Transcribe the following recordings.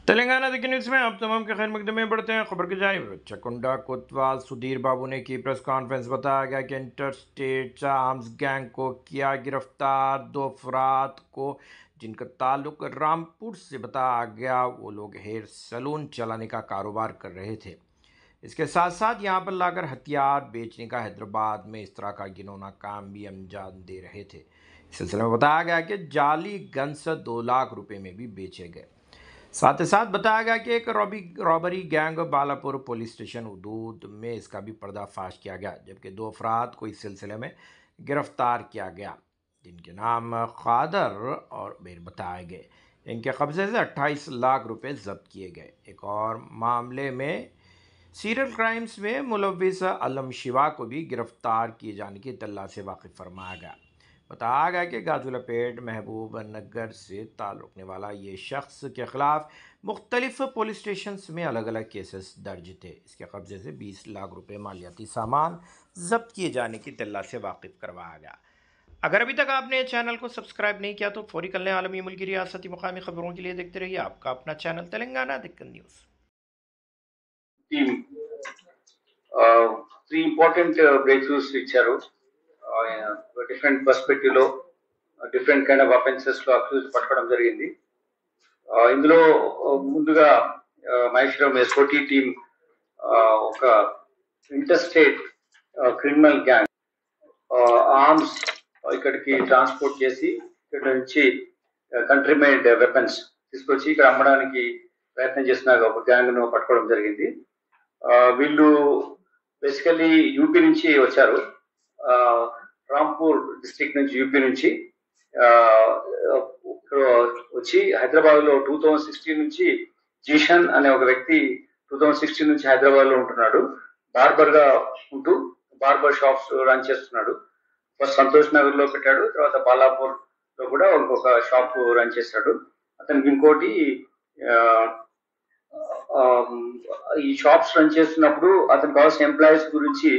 तेलंगाना देखिए न्यूज़ में आप तमाम के खैर मकदमे में बढ़ते हैं खबर की जानिब। चकुंडा कोतवाल सुधीर बाबू ने की प्रेस कॉन्फ्रेंस। बताया गया कि इंटरस्टेट आर्म्स गैंग को किया गिरफ्तार। दो अफराद को जिनका ताल्लुक रामपुर से बताया गया, वो लोग हेयर सैलून चलाने का कारोबार कर रहे थे। इसके साथ साथ यहाँ पर लाकर हथियार बेचने का हैदराबाद में इस तरह का घिनौना काम भी अंजाम दे रहे थे। इस सिलसिले में बताया गया कि जाली गन्स 2 लाख रुपए में भी बेचे गए। साथ ही साथ बताया गया कि एक robbery gang Balapur police station हदूद में इसका भी पर्दाफाश किया गया, जबकि 2 अफराद को इस सिलसिले में गिरफ्तार किया गया, जिनके नाम खादर और बेर बताए गए। इनके कब्जे से 28 लाख रुपए जब्त किए गए। एक और मामले में सीरियल क्राइम्स में मुलविस अलम शिवा को भी गिरफ्तार किए जाने की इत्तला से वाकिफ फरमाया गया। बताया गया कि गाजुलापेट महबूब नगर से ताल्लुक रखने वाला ये शख्स के खिलाफ मुख्तलिफ पुलिस स्टेशन में अलग अलग केसेस दर्ज थे। इसके कब्जे से 20 लाख रुपए मालियाती सामान जब्त किए जाने की इत्तला से वाकिफ करवाया गया। अगर अभी तक आपने चैनल को सब्सक्राइब नहीं किया तो फौरी कर लें। आलमी मुल्की रियासती मुकामी खबरों के लिए देखते रहिए आपका अपना चैनल तेलंगाना दिक्कत news. Team, three important breakthroughs ఇచ్చారు. డిఫరెంట్ పర్స్పెక్టివ్ లో డిఫరెంట్ కైండ్ ఆఫ్ అఫెన్సెస్ లో అక్యూజ్ పట్టుకోవడం జరిగింది. ఇందులో ముందుగా మహేశ్వరం ఎస్ఓటి టీం ఒక ఇంటర్స్టేట్ క్రిమినల్ గ్యాంగ్ ఆర్మ్స్ ఇక్కడికి ట్రాన్స్పోర్ట్ చేసి ఇక్కడ నుంచి కంట్రీ మేడ్ వెపన్స్ తీసుకొచ్చి ఇక్కడ అమ్మడానికి ప్రయత్నం చేసిన ఒక గ్యాంగ్ ను పట్టుకోవడం జరిగింది. వీళ్ళు బేసికలీ యూపీ నుంచి వచ్చారు. రాంపూర్ డిస్ట్రిక్ట్ నుంచి యూపీ నుంచి వచ్చి హైదరాబాద్ లో 2016 నుంచి జీషన్ అనే ఒక వ్యక్తి 2016 నుంచి హైదరాబాద్ లో ఉంటున్నాడు. బార్బర్ గా ఉంటూ బార్బర్ షాప్స్ రన్ చేస్తున్నాడు. ఫస్ట్ సంతోష్ నగర్ లో పెట్టాడు, తర్వాత బాలాపూర్ లో కూడా ఇంకొక షాప్ రన్ చేశాడు. అతనికి ఇంకోటి ఈ షాప్స్ రన్ చేస్తున్నప్పుడు అతనికి కావాల్సిన ఎంప్లాయీస్ గురించి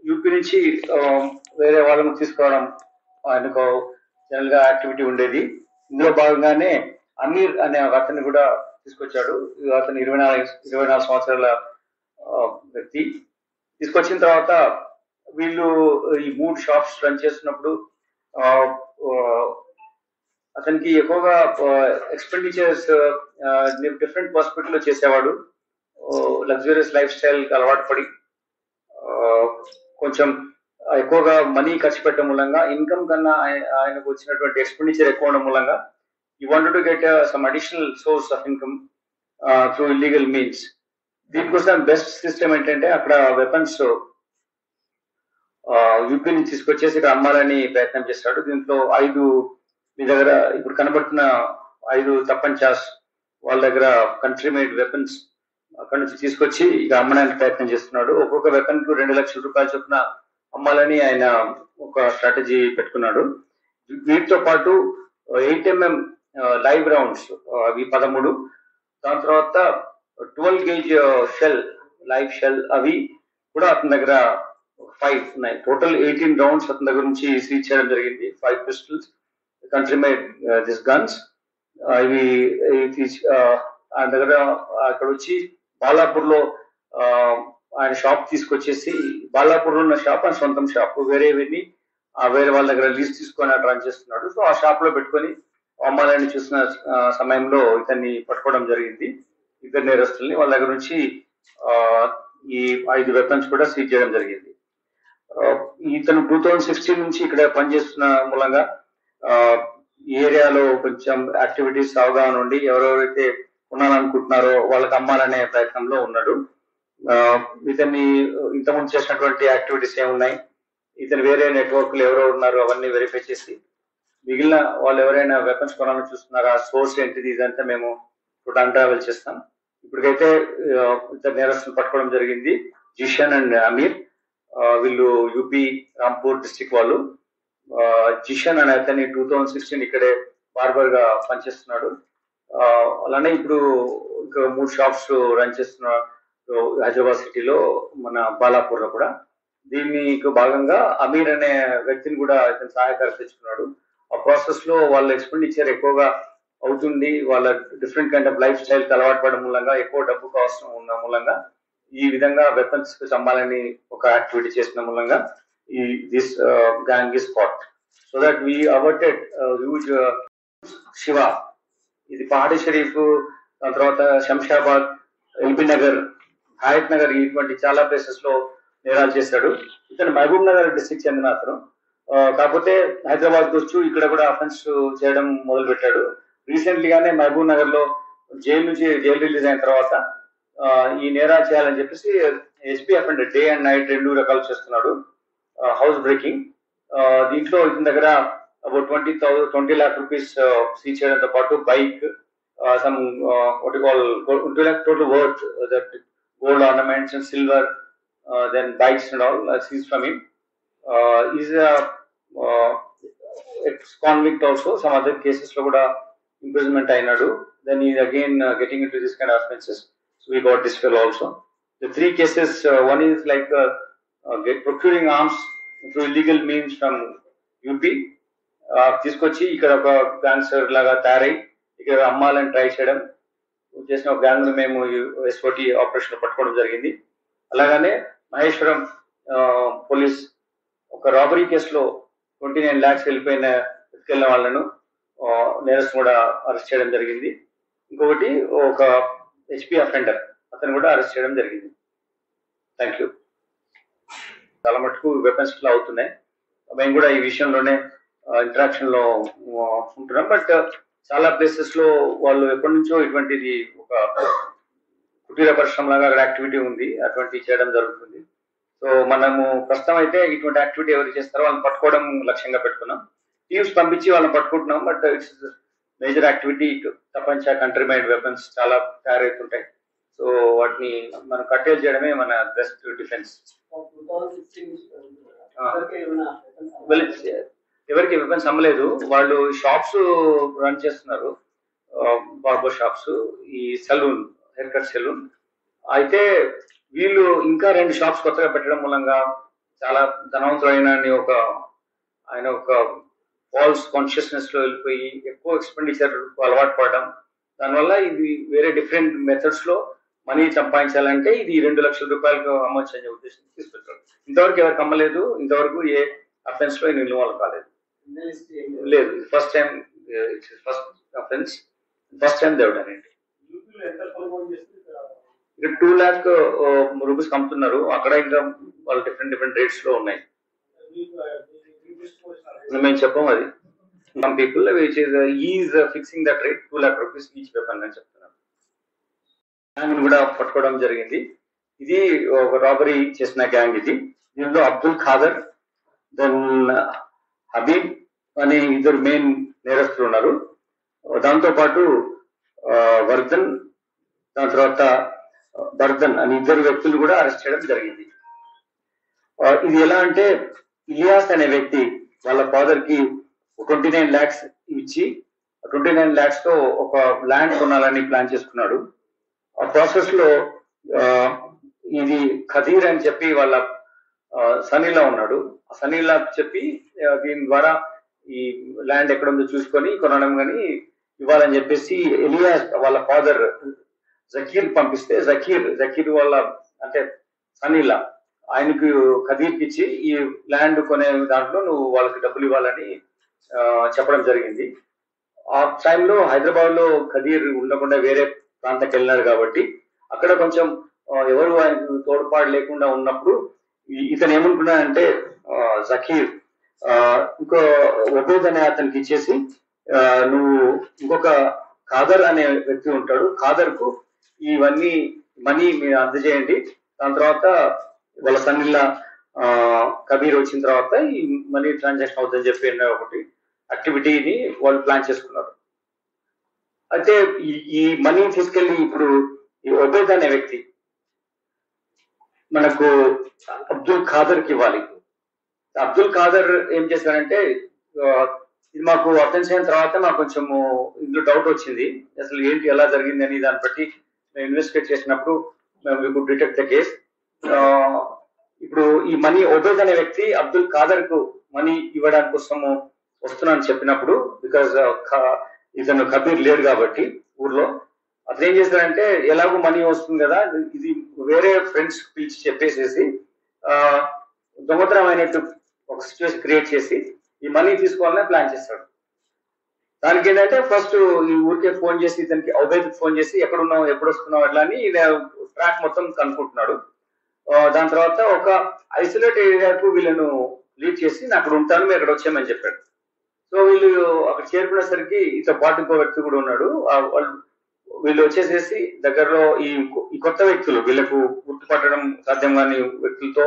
యూపీ నుంచి వేరే వాళ్ళని తీసుకోవడం ఆయనకు జనరల్ గా యాక్టివిటీ ఉండేది. ఇందులో భాగంగానే అమీర్ అనే అతన్ని కూడా తీసుకొచ్చాడు. అతను 24 సంవత్సరాల వ్యక్తి. తీసుకొచ్చిన తర్వాత వీళ్ళు ఈ 3 షాప్స్ రన్ చేస్తున్నప్పుడు అతనికి ఎక్కువగా ఎక్స్పెండిచర్స్ డిఫరెంట్ పర్స్పెక్టివ్ లో చేసేవాడు. లగ్జరియస్ లైఫ్ స్టైల్ అలవాటు పడి కొంచెం ఎక్కువగా మనీ ఖర్చు పెట్టడం మూలంగా ఇన్కమ్ కన్నా ఆయనకు వచ్చినటువంటి ఎక్స్పెండిచర్ ఎక్కువ ఉండడం మూలంగా ఈ wanted to get some additional source of income through illegal means. దీనికోసం బెస్ట్ సిస్టమ్ ఏంటంటే అక్కడ వెపన్స్ యూపీ నుంచి తీసుకొచ్చేసి ఇక్కడ అమ్మాలని ప్రయత్నం చేస్తాడు. దీంట్లో 5 మీ దగ్గర ఇప్పుడు కనబడుతున్న 5 తప్పంచాస్ వాళ్ళ దగ్గర కంట్రీ మేడ్ వెపన్స్ అక్కడ నుంచి తీసుకొచ్చి ఇక అమ్మడానికి ప్రయత్నం చేస్తున్నాడు. ఒక్కొక్క వెపన్ కు 2 లక్షల రూపాయలు చొప్పున అమ్మాలని ఆయన ఒక స్ట్రాటజీ పెట్టుకున్నాడు. వీటితో పాటు 8mm లైవ్ రౌండ్స్ అవి 13, దాని తర్వాత 12 గేజ్ షెల్ లైవ్ షెల్ అవి కూడా అతని దగ్గర 5 ఉన్నాయి. టోటల్ 18 రౌండ్స్ అతని దగ్గర నుంచి సీజ్ చేయడం జరిగింది. 5 pistols, country made this guns. ఇవి ఆయన దగ్గర అక్కడ వచ్చి బాలాపూర్ లో ఆయన షాప్ తీసుకొచ్చేసి, బాలాపూర్ లో ఉన్న షాప్ ఆయన సొంతం షాప్, వేరేవి వేరే వాళ్ళ దగ్గర లీజ్ తీసుకొని అక్కడ రన్ చేస్తున్నాడు. సో ఆ షాప్ లో పెట్టుకొని అమ్మాలని చూసిన సమయంలో ఇతన్ని పట్టుకోవడం జరిగింది. ఇద్దరు నేరస్తుల్ని వాళ్ళ దగ్గర నుంచి ఈ 5 వెపన్స్ కూడా సీజ్ చేయడం జరిగింది. ఇతను 2016 నుంచి ఇక్కడ పనిచేస్తున్న మూలంగా ఈ ఏరియాలో కొంచెం యాక్టివిటీస్ అవగాహన ఉండి ఎవరెవరైతే కొనాలనుకుంటున్నారో వాళ్ళకి అమ్మాలనే ప్రయత్నంలో ఉన్నాడు. ఇతన్ని ఇంతకుముందు చేసినటువంటి యాక్టివిటీస్ ఏమున్నాయి, ఇతను వేరే నెట్వర్క్లు ఎవరో ఉన్నారు అవన్నీ వెరిఫై చేసి మిగిలిన వాళ్ళు ఎవరైనా వెపన్స్ కొనాలని చూస్తున్నారా, సోర్స్ ఏంటిది, ఇదంతా మేము ఇప్పుడు అన్రావెల్ చేస్తాం. ఇప్పటికైతే ఇతర నేరస్తులు పట్టుకోవడం జరిగింది, జిషన్ అండ్ అమీర్. వీళ్ళు యూపీ రాంపూర్ డిస్టిక్ వాళ్ళు. జిషన్ అనే అతన్ని 2016 ఇక్కడే బార్బర్ గా పనిచేస్తున్నాడు. అలానే ఇప్పుడు ఇంకా 3 షాప్స్ రన్ చేస్తున్న హైదరాబాద్ సిటీలో, మన బాలాపూర్ లో కూడా. దీనికి భాగంగా అమీర్ అనే వ్యక్తిని కూడా ఇతను సహాయకారి తెచ్చుకున్నాడు. ఆ ప్రాసెస్ లో వాళ్ళ ఎక్స్పెండిచర్ ఎక్కువగా అవుతుంది, వాళ్ళ different kind of life style అలవాటు పడడం మూలంగా ఎక్కువ డబ్బుకు అవసరం ఉన్న మూలంగా ఈ విధంగా వెపన్స్ కు చంపాలని ఒక యాక్టివిటీ చేసిన మూలంగా ఈ this gang is caught. So that we averted huge శివ, ఇది పహాడి షరీఫ్, దాని తర్వాత శంషాబాద్, ఎల్బీ నగర్, హయత్ నగర్, ఇటువంటి చాలా ప్లేసెస్ లో నేరాలు చేశాడు. ఇతను మహబూబ్ నగర్ డిస్ట్రిక్ట్ చెందిన అతను. కాకపోతే హైదరాబాద్ వచ్చి ఇక్కడ కూడా అఫెన్స్ చేయడం మొదలు పెట్టాడు. రీసెంట్లీ గానే మహబూబ్ నగర్ లో జైలు రిలీజ్ అయిన తర్వాత ఈ నేరాలు చేయాలని చెప్పేసి SP offender day and night 2 రకాలు చేస్తున్నాడు. హౌస్ బ్రేకింగ్, దీంట్లో ఇతని దగ్గర అబౌట్ 20 lakh rupees సీజ్ చేయడంతో పాటు bike, some what you call 2 lakh total worth, that gold ornaments and silver, then bikes and all seized from him. He's a ex-convict also. Some other cases lo kuda imprisonment ayinadu. Then he's again getting into this kind of offenses. So we got this fellow also. The 3 cases, one is like procuring arms through illegal means from UP. తీసుకొచ్చి ఇక్కడ ఒక gangster లాగా తయారై ఇక్కడ అమ్మాలని try చేయడం చేసిన ఒక gang ను మేము SOT ఆపరేషన్ పట్టుకోవడం జరిగింది. అలాగనే మహేశ్వరం పోలీస్ ఒక రాబరీ కేసులో 29 lakhs వెళ్ళిన వాళ్ళను నేరస్తు కూడా అరెస్ట్ చేయడం జరిగింది. ఇంకొకటి ఒక HP అఫెండర్, అతను కూడా అరెస్ట్ చేయడం జరిగింది. Thank you. చాలా మటుకు వెపన్స్ లో అవుతున్నాయి. మేము కూడా ఈ విషయంలోనే ఇంటరాక్షన్ లో ఉంటున్నాం. బట్ చాలా ప్లేసెస్ లో వాళ్ళు ఎప్పటి నుంచో ఇటువంటిది ఒక కుటీర పరిశ్రమ లాగా అక్కడ యాక్టివిటీ ఉంది, అటువంటి చేయడం జరుగుతుంది. సో మనము ప్రస్తుతం అయితే ఇటువంటి యాక్టివిటీ ఎవరు చేస్తారో వాళ్ళని పట్టుకోవడం లక్ష్యంగా పెట్టుకున్నాం. టీమ్స్ పంపించి వాళ్ళని పట్టుకుంటున్నాం. But it's major activity. ప్రపంచ కంట్రీ మేడ్ వెపన్స్ చాలా తయారవుతుంటాయి. సో వాటిని మనం కట్టేలు చేయడమే మన బెస్ట్ డిఫెన్స్. ఎవరికి వెపన్స్ అమ్మలేదు. వాళ్ళు షాప్స్ రన్ చేస్తున్నారు, బార్బర్ షాప్స్, ఈ సెలూన్, హెయిర్ కట్ సెలూన్. అయితే వీళ్ళు ఇంకా 2 షాప్స్ కొత్తగా పెట్టడం మూలంగా చాలా ధనవంతులైన ఆయన ఒక ఫాల్స్ కాన్షియస్నెస్ లో వెళ్ళిపోయి ఎక్కువ ఎక్స్పెండిచర్ అలవాటు పడడం, దానివల్ల ఇది వేరే డిఫరెంట్ మెథడ్స్ లో మనీ సంపాదించాలంటే ఇది 2 లక్షల రూపాయలకు అమ్మొచ్చు అనే ఉద్దేశం తీసుకొచ్చారు. ఇంతవరకు ఎవరికి అమ్మలేదు, ఇంతవరకు ఏ అఫెన్స్ లో ఇన్వాల్వ్ కాలేదు. లేదు, first time, first offence, first time దేవుడనండి. ఇక్కడ 2 lakh rupees అమ్ముతున్నారు. అక్కడ ఇంకా వాళ్ళు డిఫరెంట్ రేట్స్ లో ఉన్నాయి. మేము చెప్పాం అది. Some people which is fixing that rate 2 lakh rupees each weapon అని చెప్తున్నారు. గ్యాంగ్ కూడా పట్టుకోవడం జరిగింది. ఇది ఒక రాబరీ చేసిన గ్యాంగ్ ఇది. దీనిలో అబ్దుల్ ఖాదర్, దెన్ హబీబ్ అనే 2 మెయిన్ నేరస్తులు ఉన్నారు. దాంతో పాటు వర్ధన్, దాని తర్వాత బర్ధన్ అని 2 వ్యక్తులు కూడా అరెస్ట్ చేయడం జరిగింది. ఇది ఎలా అంటే, ఇలియాస్ అనే వ్యక్తి వాళ్ళ ఫాదర్ కి 29 lakhs ఇచ్చి 29 lakhs తో ఒక ల్యాండ్ కొనాలని ప్లాన్ చేసుకున్నాడు. ఆ ప్రాసెస్ లో ఇది ఖదీర్ అని చెప్పి వాళ్ళ సనీలా ఉన్నాడు. ఆ సనీలా చెప్పి దీని ద్వారా ఈ ల్యాండ్ ఎక్కడ ఉందో చూసుకొని కొనడం కానీ ఇవ్వాలని చెప్పేసి ఎలియాస్ వాళ్ళ ఫాదర్ జకీర్ పంపిస్తే, జకీర్ వాళ్ళ అంటే సనీలా ఆయనకు ఖదీర్కి ఇచ్చి ఈ ల్యాండ్ కొనే దాంట్లో నువ్వు వాళ్ళకి డబ్బులు ఇవ్వాలని చెప్పడం జరిగింది. ఆ టైంలో హైదరాబాద్ లో ఖదీర్ ఉండకుండా వేరే ప్రాంతానికి వెళ్ళినాడు కాబట్టి అక్కడ కొంచెం ఎవరు ఆయనకు తోడ్పాటు లేకుండా ఉన్నప్పుడు ఇతను ఏమనుకున్నాడంటే జకీర్ ఇంకో ఒబేద్ అనే అతనికి ఇచ్చేసి నువ్వు ఇంకొక ఖాదర్ అనే వ్యక్తి ఉంటాడు, ఖాదర్ కు ఇవన్నీ మనీ మీరు అందజేయండి, దాని తర్వాత వాళ్ళ సన్నిల్లా కబీర్ వచ్చిన తర్వాత ఈ మనీ ట్రాన్సాక్షన్ అవుతుందని చెప్పి ఒకటి యాక్టివిటీని వాళ్ళు ప్లాన్ చేసుకున్నారు. అయితే ఈ మనీ తీసుకెళ్లి ఇప్పుడు ఈ ఒబేద్ అనే వ్యక్తి మనకు అబ్దుల్ ఖాదర్ కి ఇవ్వాలి. అబ్దుల్ ఖాదర్ ఏం చేశాడంటే, ఇది మాకు అఫెన్స్ అయిన తర్వాత మాకు కొంచెము ఇందులో డౌట్ వచ్చింది, అసలు ఏంటి ఎలా జరిగింది అని. దాన్ని బట్టి మేము ఇన్వెస్టిగేట్ చేసినప్పుడు we could detect the case. ఇప్పుడు ఈ మనీ ఒబేద్ అనే వ్యక్తి అబ్దుల్ ఖాదర్ కు మనీ ఇవ్వడానికి కోసము వస్తున్నాను చెప్పినప్పుడు, బికాజ్ ఇతను కబీర్ లేడు కాబట్టి ఊర్లో. అతను ఏం చేశాడంటే ఎలాగో మనీ వస్తుంది కదా, ఇది వేరే ఫ్రెండ్స్ పిలిచి చెప్పేసేసి దొంగతనమైనట్టు ఒక సిచ్యువేషన్ క్రియేట్ చేసి ఈ మనీ తీసుకోవాలని ప్లాన్ చేస్తాడు. దానికి ఏంటంటే ఫస్ట్ ఈ ఊరికే ఫోన్ చేసి ఇతనికి ఔబైద్ ఫోన్ చేసి ఎక్కడున్నావు, ఎప్పుడు వస్తున్నావు అట్లా అని ట్రాక్ మొత్తం కనుక్కుంటున్నాడు. దాని తర్వాత ఒక ఐసోలేట్ ఏరియాకు వీళ్ళను లీడ్ చేసి నేను అక్కడ ఉంటాను, మీరు అక్కడ వచ్చామని చెప్పాడు. సో వీళ్ళు అక్కడ చేరుకునేసరికి ఇతను పాటు ఇంకో వ్యక్తి కూడా ఉన్నాడు. వీళ్ళు వచ్చేసేసి దగ్గరలో ఈ కొత్త వ్యక్తులు, వీళ్ళకు గుర్తుపట్టడం సాధ్యం కాని వ్యక్తులతో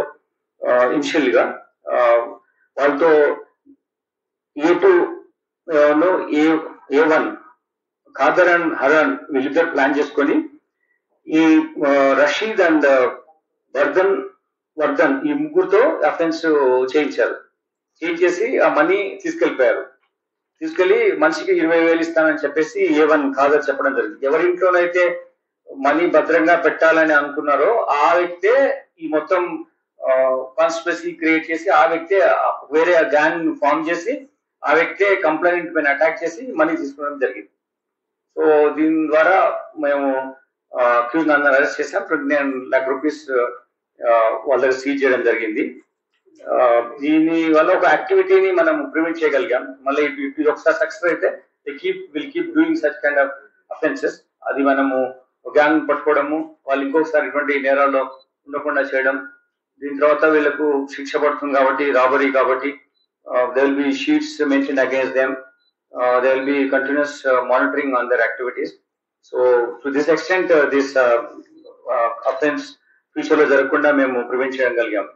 ఇనిషియల్ గా వాళ్ళతో A2 A1 Khader and Haran వీళ్ళిద్దరు ప్లాన్ చేసుకొని ఈ రషీద్ అండ్ వర్ధన్ ఈ ముగ్గురుతో అఫెన్స్ చేయించేసి ఆ మనీ తీసుకెళ్లి మనిషికి 20,000 ఇస్తానని చెప్పేసి A1 ఖాదర్ చెప్పడం జరిగింది. ఎవరింట్లోనైతే మనీ భద్రంగా పెట్టాలని అనుకున్నారో ఆ వ్యక్తే ఈ మొత్తం కాన్స్పిరసీ క్రియేట్ చేసి ఆ వ్యక్తే వేరే గ్యాంగ్ ఫామ్ చేసి ఆ వ్యక్తే కంప్లైంట్ పైన అటాక్ చేసి మనీ తీసుకోవడం జరిగింది. సో దీని ద్వారా మేము అక్యూజ్ అందరూ అరెస్ట్ చేసాం. 29 lakh rupees వాళ్ళ దగ్గర సీజ్ చేయడం జరిగింది. దీని వల్ల ఒక యాక్టివిటీని మనం ప్రివెంట్ చేయగలిగాం. మళ్ళీ ఇది ఒకసారి సక్సెస్ అయితే will keep doing such kind of offences. అది మనము గ్యాంగ్ పట్టుకోవడము, వాళ్ళు ఇంకొకసారి ఇటువంటి నేరాల్లో ఉండకుండా చేయడం. దీని తర్వాత వీళ్ళకు శిక్ష పడుతుంది కాబట్టి, రాబరీ కాబట్టి there will be sheets mentioned against them. There will be continuous monitoring on their activities. So to this extent this offense future లో జరగకుండా మేము ప్రివెంట్ చేయగలిగాం.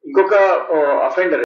ఇంకొక అఫెండర్